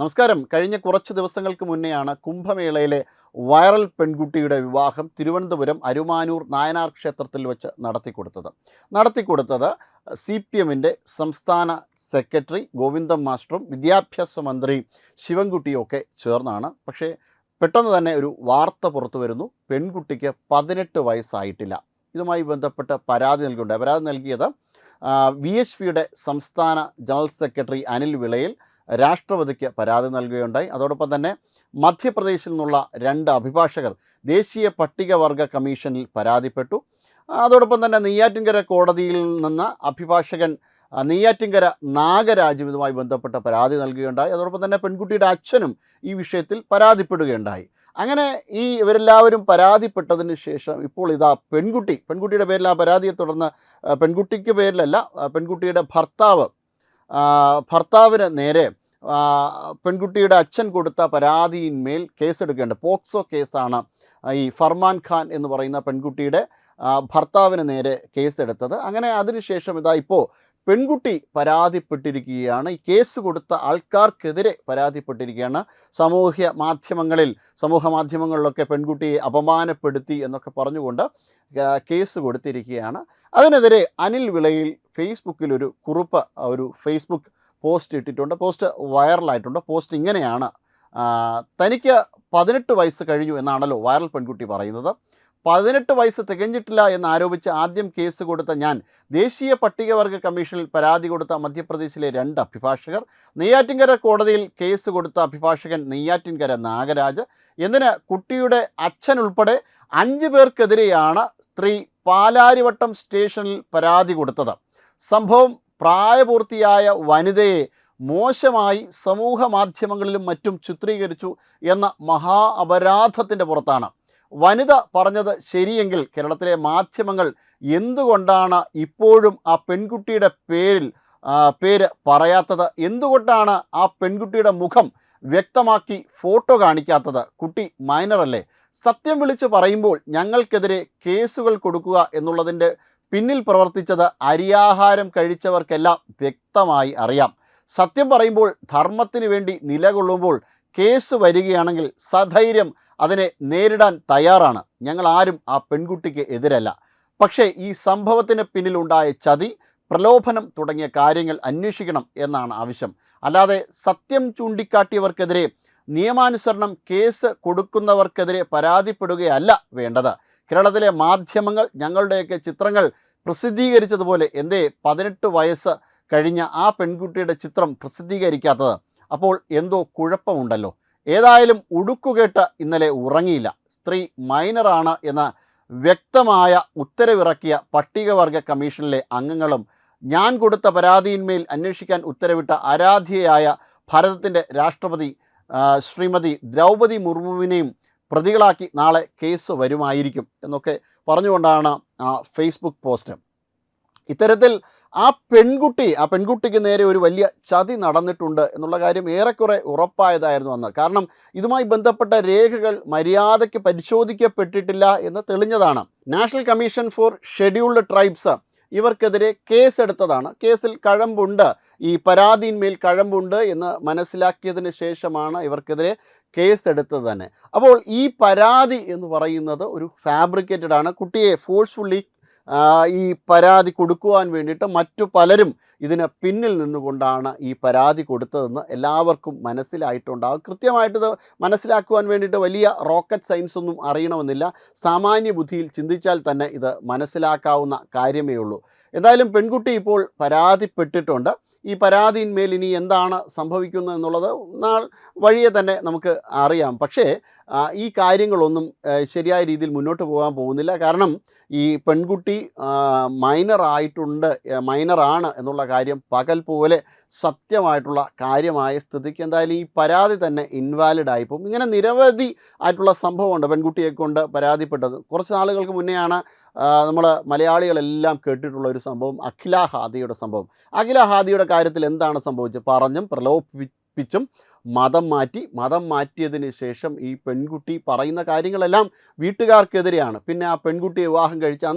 നമസ്കാരം. കഴിഞ്ഞ കുറച്ച് ദിവസങ്ങൾക്ക് മുന്നെയാണ് കുംഭമേളയിലെ വൈറൽ പെൺകുട്ടിയുടെ വിവാഹം തിരുവനന്തപുരം അരുമാനൂർ നായനാർ ക്ഷേത്രത്തിൽ വെച്ച് നടത്തിക്കൊടുത്തത് CPMൻ്റെ സംസ്ഥാന സെക്രട്ടറി ഗോവിന്ദൻ മാസ്റ്ററും വിദ്യാഭ്യാസ മന്ത്രി ശിവൻകുട്ടിയും ഒക്കെ ചേർന്നാണ്. പക്ഷേ പെട്ടെന്ന് തന്നെ ഒരു വാർത്ത പുറത്തു വരുന്നു. പെൺകുട്ടിക്ക് 18 വയസ്സായിട്ടില്ല. ഇതുമായി ബന്ധപ്പെട്ട് പരാതി നൽകിയത് VHPയുടെ സംസ്ഥാന ജനറൽ സെക്രട്ടറി അനിൽ വിളയിൽ രാഷ്ട്രപതിക്ക് പരാതി നൽകുകയുണ്ടായി. അതോടൊപ്പം തന്നെ മധ്യപ്രദേശിൽ നിന്നുള്ള 2 അഭിഭാഷകർ ദേശീയ പട്ടികവർഗ കമ്മീഷനിൽ പരാതിപ്പെട്ടു. അതോടൊപ്പം തന്നെ നെയ്യാറ്റിൻകര കോടതിയിൽ നിന്ന് അഭിഭാഷകൻ നെയ്യാറ്റിൻകര നാഗരാജും ഇതുമായി ബന്ധപ്പെട്ട പരാതി നൽകുകയുണ്ടായി. അതോടൊപ്പം തന്നെ പെൺകുട്ടിയുടെ അച്ഛനും ഈ വിഷയത്തിൽ പരാതിപ്പെടുകയുണ്ടായി. അങ്ങനെ ഇവരെല്ലാവരും പരാതിപ്പെട്ടതിന് ശേഷം ഇപ്പോൾ ഇതാ പെൺകുട്ടിയുടെ പേരിൽ ആ പരാതിയെ തുടർന്ന് പെൺകുട്ടിക്ക് പേരിലല്ല, പെൺകുട്ടിയുടെ ഭർത്താവിന് നേരെ പെൺകുട്ടിയുടെ അച്ഛൻ കൊടുത്ത പരാതിയിന്മേൽ കേസെടുക്കേണ്ടത് പോക്സോ കേസാണ് ഈ ഫർമാൻ ഖാൻ എന്ന് പറയുന്ന പെൺകുട്ടിയുടെ ഭർത്താവിന് നേരെ കേസെടുത്തത്. അങ്ങനെ അതിനുശേഷം ഇതാ ഇപ്പോൾ പെൺകുട്ടി പരാതിപ്പെട്ടിരിക്കുകയാണ്. ഈ കേസ് കൊടുത്ത ആൾക്കാർക്കെതിരെ പരാതിപ്പെട്ടിരിക്കുകയാണ്. സമൂഹ മാധ്യമങ്ങളിലൊക്കെ പെൺകുട്ടിയെ അപമാനപ്പെടുത്തി എന്നൊക്കെ പറഞ്ഞുകൊണ്ട് കേസ് കൊടുത്തിരിക്കുകയാണ്. അതിനെതിരെ അനിൽ വിളയിൽ ഫേസ്ബുക്കിൽ ഒരു ഫേസ്ബുക്ക് പോസ്റ്റ് ഇട്ടിട്ടുണ്ട്. പോസ്റ്റ് വൈറലായിട്ടുണ്ട്. പോസ്റ്റ് ഇങ്ങനെയാണ്: തനിക്ക് 18 വയസ്സ് കഴിഞ്ഞു എന്നാണല്ലോ വൈറൽ പെൺകുട്ടി പറയുന്നത്. 18 വയസ്സ് തികഞ്ഞിട്ടില്ല എന്നാരോപിച്ച് ആദ്യം കേസ് കൊടുത്ത ഞാൻ ദേശീയ പട്ടികവർഗ കമ്മീഷനിൽ പരാതി കൊടുത്ത മധ്യപ്രദേശിലെ 2 അഭിഭാഷകർ, നെയ്യാറ്റിൻകര കോടതിയിൽ കേസ് കൊടുത്ത അഭിഭാഷകൻ നെയ്യാറ്റിൻകര നാഗരാജ്, എന്തിന് കുട്ടിയുടെ അച്ഛൻ ഉൾപ്പെടെ 5 പേർക്കെതിരെയാണ് സ്ത്രീ പാലാരിവട്ടം സ്റ്റേഷനിൽ പരാതി കൊടുത്തത്. സംഭവം പ്രായപൂർത്തിയായ വനിതയെ മോശമായി സമൂഹ മാധ്യമങ്ങളിലും മറ്റും ചിത്രീകരിച്ചു എന്ന മഹാ അപരാധത്തിൻ്റെ പുറത്താണ്. വനിത പറഞ്ഞത് ശരിയെങ്കിൽ കേരളത്തിലെ മാധ്യമങ്ങൾ എന്തുകൊണ്ടാണ് ഇപ്പോഴും ആ പെൺകുട്ടിയുടെ പേര് പറയാത്തത്? എന്തുകൊണ്ടാണ് ആ പെൺകുട്ടിയുടെ മുഖം വ്യക്തമാക്കി ഫോട്ടോ കാണിക്കാത്തത്? കുട്ടി മൈനറല്ലേ? സത്യം വിളിച്ച് പറയുമ്പോൾ ഞങ്ങൾക്കെതിരെ കേസുകൾ കൊടുക്കുക എന്നുള്ളതിൻ്റെ പിന്നിൽ പ്രവർത്തിച്ചത് അരിയാഹാരം കഴിച്ചവർക്കെല്ലാം വ്യക്തമായി അറിയാം. സത്യം പറയുമ്പോൾ ധർമ്മത്തിന് വേണ്ടി നിലകൊള്ളുമ്പോൾ കേസ് വരികയാണെങ്കിൽ സധൈര്യം അതിനെ നേരിടാൻ തയ്യാറാണ്. ഞങ്ങൾ ആരും ആ പെൺകുട്ടിക്ക് എതിരല്ല. പക്ഷേ ഈ സംഭവത്തിന് പിന്നിലുണ്ടായ ചതി, പ്രലോഭനം തുടങ്ങിയ കാര്യങ്ങൾ അന്വേഷിക്കണം എന്നാണ് ആവശ്യം. അല്ലാതെ സത്യം ചൂണ്ടിക്കാട്ടിയവർക്കെതിരെ നിയമാനുസരണം കേസ് കൊടുക്കുന്നവർക്കെതിരെ പരാതിപ്പെടുകയല്ല വേണ്ടത്. കേരളത്തിലെ മാധ്യമങ്ങൾ ഞങ്ങളുടെയൊക്കെ ചിത്രങ്ങൾ പ്രസിദ്ധീകരിച്ചതുപോലെ എന്തേ 18 വയസ്സ് കഴിഞ്ഞ ആ പെൺകുട്ടിയുടെ ചിത്രം പ്രസിദ്ധീകരിക്കാത്തത്? അപ്പോൾ എന്തോ കുഴപ്പമുണ്ടല്ലോ. ഏതായാലും ഉടുക്കുകേട്ട് ഇന്നലെ ഉറങ്ങിയില്ല. സ്ത്രീ മൈനറാണ് എന്ന വ്യക്തമായ ഉത്തരവിറക്കിയ പട്ടികവർഗ കമ്മീഷനിലെ അംഗങ്ങളും ഞാൻ കൊടുത്ത പരാതിയിന്മേൽ അന്വേഷിക്കാൻ ഉത്തരവിട്ട ആരാധ്യയായ ഭാരതത്തിൻ്റെ രാഷ്ട്രപതി ശ്രീമതി ദ്രൗപദി മുർമുവിനെയും പ്രതികളാക്കി നാളെ കേസ് വരുമായിരിക്കും എന്നൊക്കെ പറഞ്ഞുകൊണ്ടാണ് ആ ഫേസ്ബുക്ക് പോസ്റ്റ്. ഇത്തരത്തിൽ ആ പെൺകുട്ടിക്ക് നേരെ ഒരു വലിയ ചതി നടന്നിട്ടുണ്ട് എന്നുള്ള കാര്യം ഏറെക്കുറെ ഉറപ്പായതായിരുന്നു അന്ന്. കാരണം ഇതുമായി ബന്ധപ്പെട്ട രേഖകൾ മര്യാദയ്ക്ക് പരിശോധിക്കപ്പെട്ടിട്ടില്ല എന്ന് തെളിഞ്ഞതാണ്. National commission for scheduled tribes ഇവർക്കെതിരെ കേസെടുത്തതാണ്. കേസിൽ കഴമ്പുണ്ട്, ഈ പരാതിയിന്മേൽ കഴമ്പുണ്ട് എന്ന് മനസ്സിലാക്കിയതിന് ശേഷമാണ് ഇവർക്കെതിരെ കേസെടുത്തത് തന്നെ. അപ്പോൾ ഈ പരാതി എന്ന് പറയുന്നത് ഒരു ഫാബ്രിക്കേറ്റഡ് ആണ്. കുട്ടിയെ ഫോഴ്സ്ഫുള്ളി ഈ പരാതി കൊടുക്കുവാൻ വേണ്ടിയിട്ട് മറ്റു പലരും ഇതിന് പിന്നിൽ നിന്നുകൊണ്ടാണ് ഈ പരാതി കൊടുത്തതെന്ന് എല്ലാവർക്കും മനസ്സിലായിട്ടുണ്ടാകും. കൃത്യമായിട്ടിത് മനസ്സിലാക്കുവാൻ വേണ്ടിയിട്ട് വലിയ റോക്കറ്റ് സയൻസ് ഒന്നും അറിയണമെന്നില്ല. സാമാന്യ ബുദ്ധിയിൽ ചിന്തിച്ചാൽ തന്നെ ഇത് മനസ്സിലാക്കാവുന്ന കാര്യമേ ഉള്ളൂ. എന്തായാലും പെൺകുട്ടി ഇപ്പോൾ പരാതിപ്പെട്ടിട്ടുണ്ട്. ഈ പരാതിയിന്മേൽ ഇനി എന്താണ് സംഭവിക്കുന്നത് എന്നുള്ളത് വഴിയെ തന്നെ നമുക്ക് അറിയാം. പക്ഷേ ഈ കാര്യങ്ങളൊന്നും ശരിയായ രീതിയിൽ മുന്നോട്ട് പോകാൻ പോകുന്നില്ല. കാരണം ഈ പെൺകുട്ടി മൈനറാണ് എന്നുള്ള കാര്യം പകൽ പോലെ സത്യമായിട്ടുള്ള കാര്യമായ സ്ഥിതിക്ക് എന്തായാലും ഈ പരാതി തന്നെ ഇൻവാലിഡ് ആയിപ്പോവും. ഇങ്ങനെ നിരവധി ആയിട്ടുള്ള സംഭവമുണ്ട് പെൺകുട്ടിയെ കൊണ്ട് പരാതിപ്പെട്ടത്. കുറച്ച് നാളുകൾക്ക് മുന്നെയാണ് നമ്മൾ മലയാളികളെല്ലാം കേട്ടിട്ടുള്ള ഒരു സംഭവം, അഖില ഹാദിയുടെ കാര്യത്തിൽ എന്താണ് സംഭവിച്ചത്? പറഞ്ഞും പ്രലോഭിപ്പിച്ചും മതം മാറ്റിയതിന് ശേഷം ഈ പെൺകുട്ടി പറയുന്ന കാര്യങ്ങളെല്ലാം വീട്ടുകാർക്കെതിരെയാണ്. പിന്നെ ആ പെൺകുട്ടിയെ വിവാഹം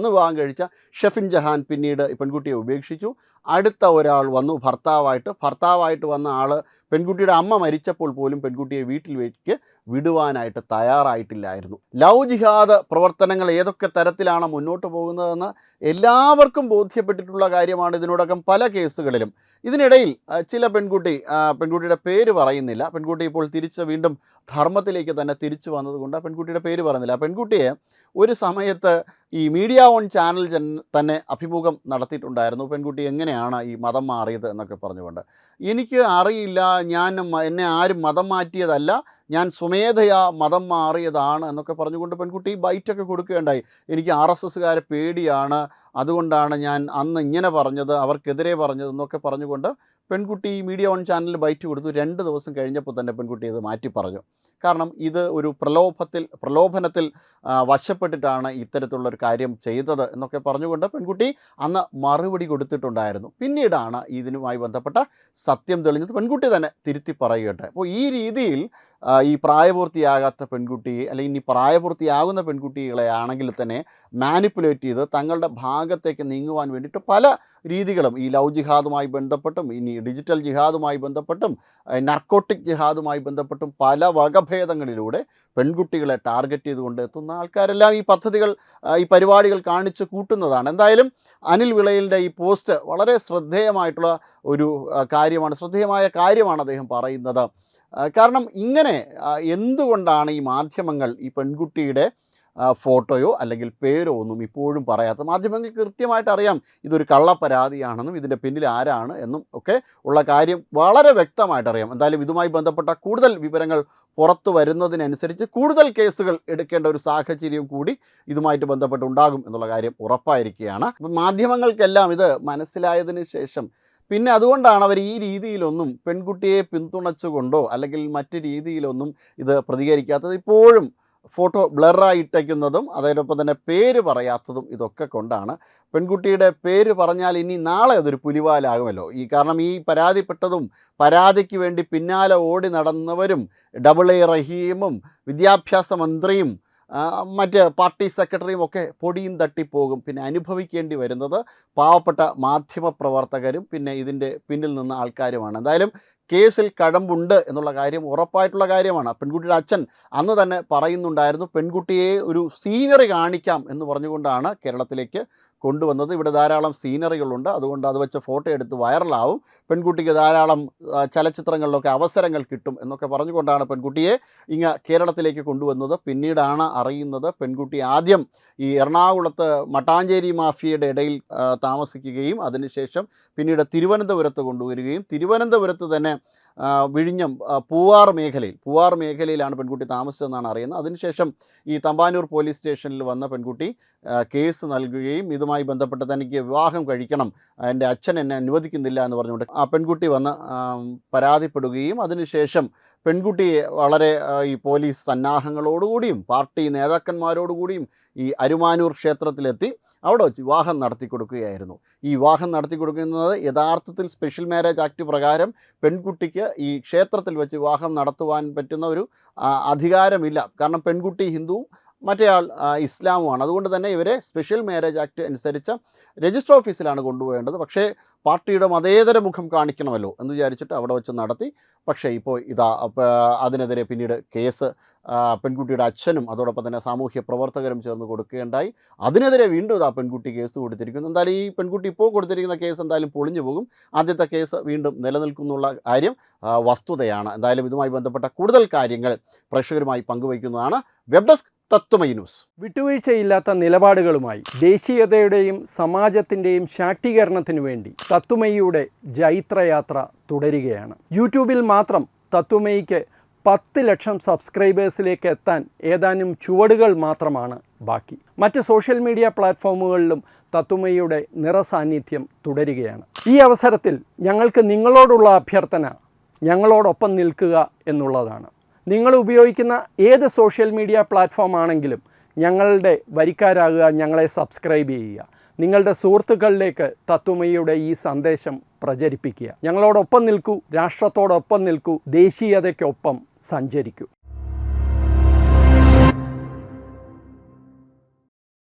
കഴിച്ച ഷെഫിൻ ജഹാൻ പിന്നീട് ഈ പെൺകുട്ടിയെ ഉപേക്ഷിച്ചു. അടുത്ത ഒരാൾ വന്നു ഭർത്താവായിട്ട് വന്ന ആൾ പെൺകുട്ടിയുടെ അമ്മ മരിച്ചപ്പോൾ പോലും പെൺകുട്ടിയെ വീട്ടിലേക്ക് വിടുവാനായിട്ട് തയ്യാറായിട്ടില്ലായിരുന്നു. ലവ് ജിഹാദ് പ്രവർത്തനങ്ങൾ ഏതൊക്കെ തരത്തിലാണ് മുന്നോട്ട് പോകുന്നതെന്ന് എല്ലാവർക്കും ബോധ്യപ്പെട്ടിട്ടുള്ള കാര്യമാണ് ഇതിനോടകം പല കേസുകളിലും. ഇതിനിടയിൽ ചില പെൺകുട്ടിയുടെ പേര് പറയുന്നില്ല, പെൺകുട്ടി ഇപ്പോൾ വീണ്ടും ധർമ്മത്തിലേക്ക് തന്നെ തിരിച്ചു വന്നതുകൊണ്ട് പെൺകുട്ടിയുടെ പേര് പറയുന്നില്ല. പെൺകുട്ടിയെ ഒരു സമയത്ത് ഈ മീഡിയ ഓൺ ചാനൽ തന്നെ അഭിമുഖം നടത്തിയിട്ടുണ്ടായിരുന്നു. പെൺകുട്ടി എങ്ങനെയാണ് ഈ മതം മാറിയത് എന്നൊക്കെ പറഞ്ഞുകൊണ്ട്. എനിക്ക് അറിയില്ല, എന്നെ ആരും മതം മാറ്റിയതല്ല, ഞാൻ സ്വമേധയാ മതം മാറിയതാണ് എന്നൊക്കെ പറഞ്ഞുകൊണ്ട് പെൺകുട്ടി ബൈറ്റൊക്കെ കൊടുക്കുകയുണ്ടായി. എനിക്ക് RSSകാരെ പേടിയാണ്, അതുകൊണ്ടാണ് ഞാൻ അന്ന് ഇങ്ങനെ പറഞ്ഞത്, അവർക്കെതിരെ പറഞ്ഞതെന്നൊക്കെ പറഞ്ഞുകൊണ്ട് പെൺകുട്ടി മീഡിയ ഓൺ ചാനലിൽ ബൈറ്റ് കൊടുത്തു. 2 ദിവസം കഴിഞ്ഞപ്പോൾ തന്നെ പെൺകുട്ടി ഇത് മാറ്റി പറഞ്ഞു. കാരണം ഇത് ഒരു പ്രലോഭനത്തിൽ വശപ്പെട്ടിട്ടാണ് ഇത്തരത്തിലുള്ളൊരു കാര്യം ചെയ്തത് എന്നൊക്കെ പറഞ്ഞുകൊണ്ട് പെൺകുട്ടി അന്ന് മറുപടി കൊടുത്തിട്ടുണ്ടായിരുന്നു. പിന്നീടാണ് ഇതിനുമായി ബന്ധപ്പെട്ട സത്യം തെളിഞ്ഞത്. പെൺകുട്ടി തന്നെ തിരുത്തി പറയുകട്ടെ. അപ്പോൾ ഈ രീതിയിൽ ഈ പ്രായപൂർത്തിയാകാത്ത പെൺകുട്ടിയെ, അല്ലെങ്കിൽ ഇനി പ്രായപൂർത്തിയാകുന്ന പെൺകുട്ടികളെ ആണെങ്കിൽ തന്നെ മാനിപ്പുലേറ്റ് ചെയ്ത് തങ്ങളുടെ ഭാഗത്തേക്ക് നീങ്ങുവാൻ വേണ്ടിയിട്ട് പല രീതികളും ഈ ലവ് ജിഹാദുമായി ബന്ധപ്പെട്ടും ഇനി ഡിജിറ്റൽ ജിഹാദുമായി ബന്ധപ്പെട്ടും നർക്കോട്ടിക് ജിഹാദുമായി ബന്ധപ്പെട്ടും പല വകഭേദങ്ങളിലൂടെ പെൺകുട്ടികളെ ടാർഗറ്റ് ചെയ്തുകൊണ്ട് എത്തുന്ന ആൾക്കാരെല്ലാം ഈ പരിപാടികൾ കാണിച്ച് കൂട്ടുന്നതാണ്. എന്തായാലും അനിൽ വിളയിലിൻ്റെ ഈ പോസ്റ്റ് വളരെ ശ്രദ്ധേയമായിട്ടുള്ള ഒരു ശ്രദ്ധേയമായ കാര്യമാണ് അദ്ദേഹം പറയുന്നത്. കാരണം ഇങ്ങനെ എന്തുകൊണ്ടാണ് ഈ മാധ്യമങ്ങൾ ഈ പെൺകുട്ടിയുടെ ഫോട്ടോയോ അല്ലെങ്കിൽ പേരോ ഒന്നും ഇപ്പോഴും പറയാത്ത? മാധ്യമങ്ങൾക്ക് കൃത്യമായിട്ട് അറിയാം ഇതൊരു കള്ളപ്പരാതിയാണെന്നും ഇതിൻ്റെ പിന്നിൽ ആരാണ് എന്നും ഒക്കെ ഉള്ള കാര്യം വളരെ വ്യക്തമായിട്ട് അറിയാം. എന്തായാലും ഇതുമായി ബന്ധപ്പെട്ട കൂടുതൽ വിവരങ്ങൾ പുറത്തു വരുന്നതിനനുസരിച്ച് കൂടുതൽ കേസുകൾ എടുക്കേണ്ട ഒരു സാഹചര്യം കൂടി ഇതുമായിട്ട് ബന്ധപ്പെട്ടുണ്ടാകും എന്നുള്ള കാര്യം ഉറപ്പായിരിക്കുകയാണ്. അപ്പം മാധ്യമങ്ങൾക്കെല്ലാം ഇത് മനസ്സിലായതിന് ശേഷം പിന്നെ അതുകൊണ്ടാണ് അവർ ഈ രീതിയിലൊന്നും പെൺകുട്ടിയെ പിന്തുണച്ചുകൊണ്ടോ അല്ലെങ്കിൽ മറ്റു രീതിയിലൊന്നും ഇത് പ്രതികരിക്കാത്തത്. ഇപ്പോഴും ഫോട്ടോ ബ്ലറായിട്ടേക്കുന്നതും അതോടൊപ്പം തന്നെ പേര് പറയാത്തതും ഇതൊക്കെ കൊണ്ടാണ്. പെൺകുട്ടിയുടെ പേര് പറഞ്ഞാൽ ഇനി നാളെ അതൊരു പുലിവാലാകുമല്ലോ. കാരണം ഈ പരാതിപ്പെട്ടതും പരാതിക്ക് വേണ്ടി പിന്നാലെ ഓടി നടന്നവരും AA റഹീമും വിദ്യാഭ്യാസ മന്ത്രിയും മറ്റ് പാർട്ടി സെക്രട്ടറിയും ഒക്കെ പൊടിയും തട്ടിപ്പോകും. പിന്നെ അനുഭവിക്കേണ്ടി വരുന്നത് പാവപ്പെട്ട മാധ്യമപ്രവർത്തകരും പിന്നെ ഇതിൻ്റെ പിന്നിൽ നിന്ന ആൾക്കാരുമാണ്. എന്തായാലും കേസിൽ കഴമ്പുണ്ട് എന്നുള്ള കാര്യം ഉറപ്പായിട്ടുള്ള കാര്യമാണ്. പെൺകുട്ടിയുടെ അച്ഛൻ അന്ന് തന്നെ പറയുന്നുണ്ടായിരുന്നു, പെൺകുട്ടിയെ ഒരു സീനറി കാണിക്കാം എന്ന് പറഞ്ഞുകൊണ്ടാണ് കേരളത്തിലേക്ക് കൊണ്ടുവന്നത്. ഇവിടെ ധാരാളം സീനറികളുണ്ട്, അതുകൊണ്ട് അത് വെച്ച് ഫോട്ടോ എടുത്ത് വൈറലാവും, പെൺകുട്ടിക്ക് ധാരാളം ചലച്ചിത്രങ്ങളിലൊക്കെ അവസരങ്ങൾ കിട്ടും എന്നൊക്കെ പറഞ്ഞുകൊണ്ടാണ് പെൺകുട്ടിയെ കേരളത്തിലേക്ക് കൊണ്ടുവന്നത്. പിന്നീടാണ് അറിയുന്നത് പെൺകുട്ടി ആദ്യം ഈ എറണാകുളത്ത് മട്ടാഞ്ചേരി മാഫിയയുടെ ഇടയിൽ താമസിക്കുകയും അതിനുശേഷം പിന്നീട് തിരുവനന്തപുരത്ത് കൊണ്ടുവരികയും തിരുവനന്തപുരത്ത് തന്നെ വിഴിഞ്ഞം പൂവാർ മേഖലയിലാണ് പെൺകുട്ടി താമസിച്ചതെന്നാണ് അറിയുന്നത്. അതിനുശേഷം ഈ തമ്പാനൂർ പോലീസ് സ്റ്റേഷനിൽ വന്ന പെൺകുട്ടി കേസ് നൽകുകയും ഇതുമായി ബന്ധപ്പെട്ട് തനിക്ക് വിവാഹം കഴിക്കണം, എൻ്റെ അച്ഛൻ എന്നെ അനുവദിക്കുന്നില്ല എന്ന് പറഞ്ഞുകൊണ്ട് ആ പെൺകുട്ടി വന്ന് പരാതിപ്പെടുകയും അതിനുശേഷം പെൺകുട്ടിയെ വളരെ ഈ പോലീസ് സന്നാഹങ്ങളോടുകൂടിയും പാർട്ടി നേതാക്കന്മാരോടുകൂടിയും ഈ അരുമാനൂർ ക്ഷേത്രത്തിലെത്തി അവിടെ വെച്ച് വിവാഹം നടത്തി കൊടുക്കുകയായിരുന്നു. ഈ വിവാഹം നടത്തി കൊടുക്കുന്നത് യഥാർത്ഥത്തിൽ സ്പെഷ്യൽ മാരേജ് ആക്ട് പ്രകാരം പെൺകുട്ടിക്ക് ഈ ക്ഷേത്രത്തിൽ വെച്ച് വിവാഹം നടത്തുവാൻ പറ്റുന്ന ഒരു അധികാരമില്ല. കാരണം പെൺകുട്ടി ഹിന്ദുവും മറ്റേയാൾ ഇസ്ലാമുമാണ്. അതുകൊണ്ട് തന്നെ ഇവരെ സ്പെഷ്യൽ മാരേജ് ആക്ട് അനുസരിച്ച് രജിസ്റ്റർ ഓഫീസിലാണ് കൊണ്ടുപോകേണ്ടത്. പക്ഷേ പാർട്ടിയുടെ മതേതര മുഖം കാണിക്കണമല്ലോ എന്ന് വിചാരിച്ചിട്ട് അവിടെ വെച്ച് നടത്തി. പക്ഷേ ഇപ്പോൾ അതിനെതിരെ പിന്നീട് കേസ് പെൺകുട്ടിയുടെ അച്ഛനും അതോടൊപ്പം തന്നെ സാമൂഹ്യ പ്രവർത്തകരും ചേർന്ന് കൊടുക്കുകയുണ്ടായി. അതിനെതിരെ വീണ്ടും പെൺകുട്ടി കേസ് കൊടുത്തിരിക്കുന്നു. എന്തായാലും ഈ പെൺകുട്ടി ഇപ്പോൾ കൊടുത്തിരിക്കുന്ന കേസ് എന്തായാലും പൊളിഞ്ഞു പോകും. ആദ്യത്തെ കേസ് വീണ്ടും നിലനിൽക്കുന്നുള്ള കാര്യം വസ്തുതയാണ്. എന്തായാലും ഇതുമായി ബന്ധപ്പെട്ട കൂടുതൽ കാര്യങ്ങൾ പ്രേക്ഷകരുമായി പങ്കുവയ്ക്കുന്നതാണ്. Web desk Tatwamayi news. വിട്ടുവീഴ്ചയില്ലാത്ത നിലപാടുകളുമായി ദേശീയതയുടെയും സമാജത്തിൻ്റെയും ശാക്തീകരണത്തിനു വേണ്ടി തത്വമയിയുടെ ജൈത്രയാത്ര തുടരുകയാണ്. യൂട്യൂബിൽ മാത്രം തത്വമയിക്ക് 10 ലക്ഷം സബ്സ്ക്രൈബേഴ്സിലേക്ക് എത്താൻ ഏതാനും ചുവടുകൾ മാത്രമാണ് ബാക്കി. മറ്റ് സോഷ്യൽ മീഡിയ പ്ലാറ്റ്ഫോമുകളിലും തത്വമയിയുടെ നിറസാന്നിധ്യം തുടരുകയാണ്. ഈ അവസരത്തിൽ ഞങ്ങൾക്ക് നിങ്ങളോടുള്ള അഭ്യർത്ഥന ഞങ്ങളോടൊപ്പം നിൽക്കുക എന്നുള്ളതാണ്. നിങ്ങൾ ഉപയോഗിക്കുന്ന ഏത് സോഷ്യൽ മീഡിയ പ്ലാറ്റ്ഫോം ആണെങ്കിലും ഞങ്ങളുടെ വരിക്കാരാകുക, ഞങ്ങളെ സബ്സ്ക്രൈബ് ചെയ്യുക, നിങ്ങളുടെ സുഹൃത്തുക്കളിലേക്ക് തത്വമയിയുടെ ഈ സന്ദേശം പ്രചരിപ്പിക്കുക. ഞങ്ങളോടൊപ്പം നിൽക്കൂ, രാഷ്ട്രത്തോടൊപ്പം നിൽക്കൂ, ദേശീയതയ്ക്കൊപ്പം സഞ്ചരിക്കൂ.